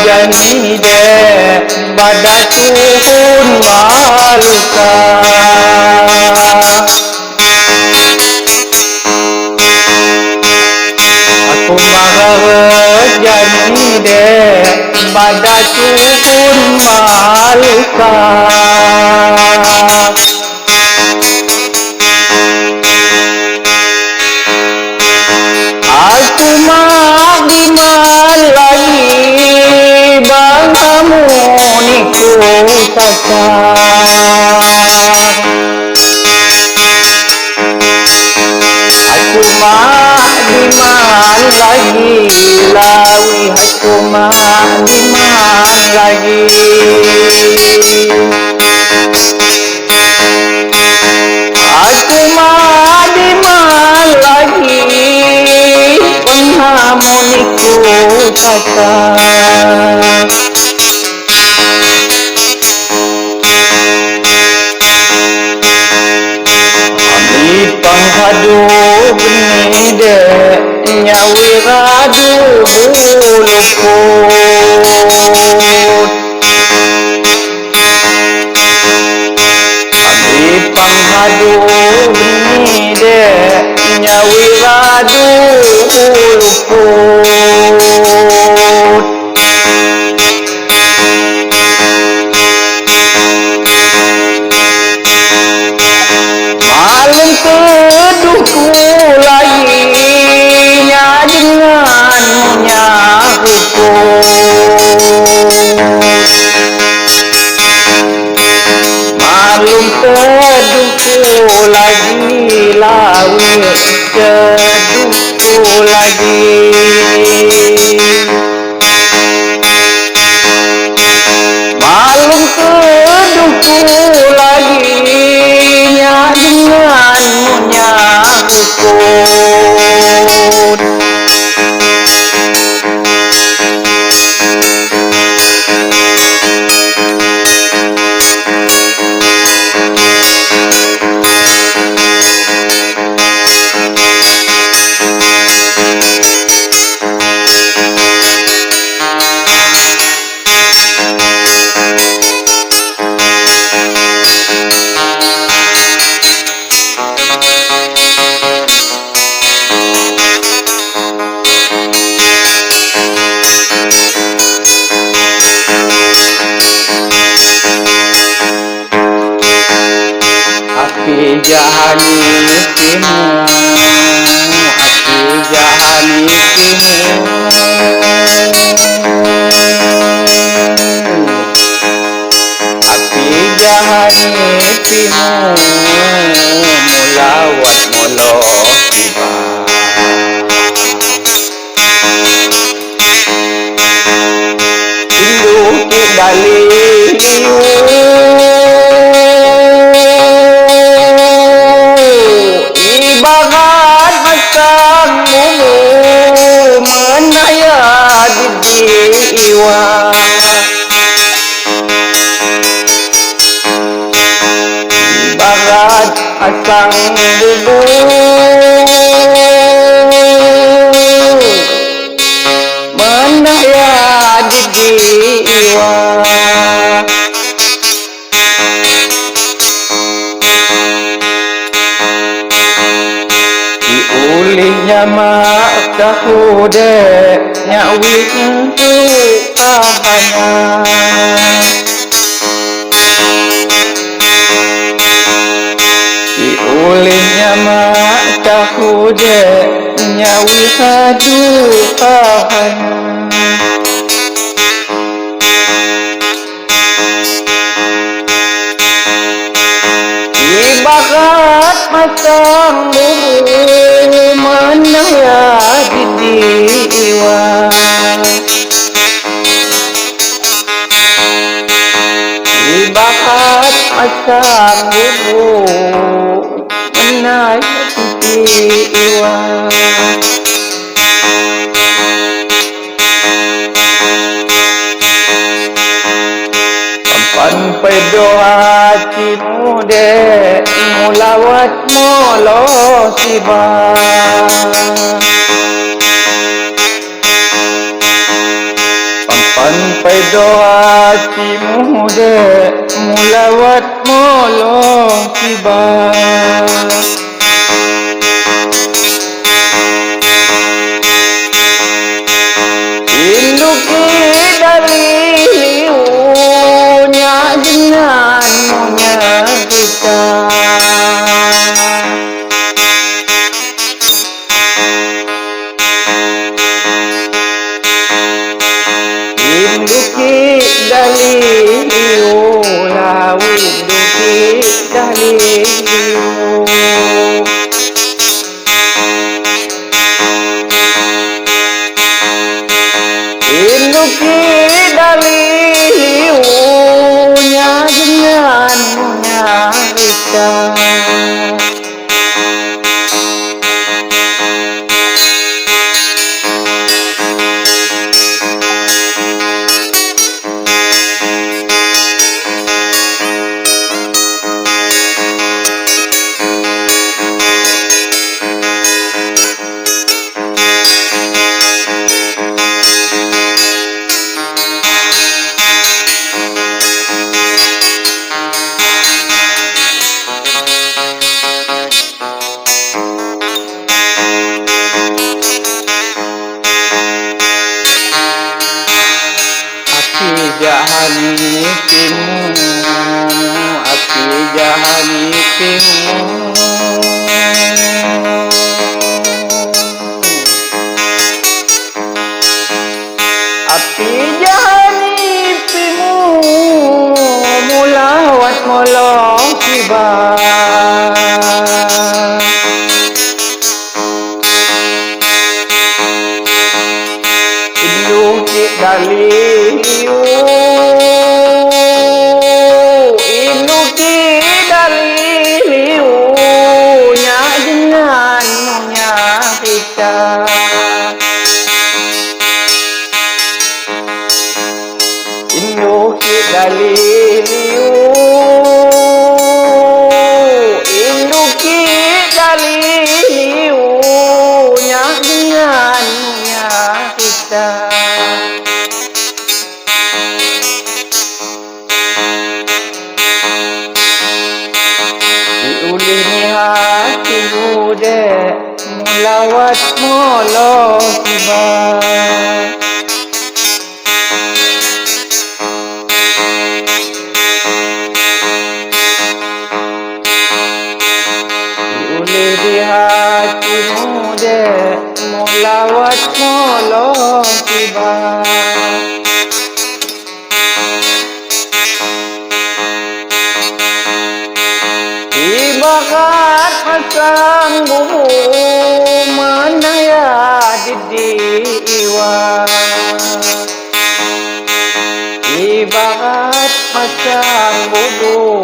Jani de badatuhun maluka aku marah jani de badatuhun maluka aku magiman lagi bangkamu niku sasa aku magiman lagi lawi aku magiman lagi aku magiman lagi penghamo niku sasa panghadu benih de nyawi radu bulukut abi panghadu benih de nyawi radu bulukut malum keduhku lagi dengannya hukum malum keduhku lagi lawi keduhku lagi Ulihnya maka kude nyawit itu ahana ulihnya maka kude nyawit hadu ahana ibarat masang bumbu menaya di diwa ibarat masang bumbu menaya di diwa sampai doa cimude mulawat molo siba sampai doa cimude mulawat molo siba induki dari dengannya kita induki daliliu lawi induki daliliu induki daliliu dengannya kita api jahani timu api jahani timu mulawat molong tiba induki daliliu induki daliliu induki daliliu nya dengannya kita diulini hati bude mulawat molo tiba di hatimu de mulawat molo tiba ibarat masang bumbu menaya di diwa ibarat masang bumbu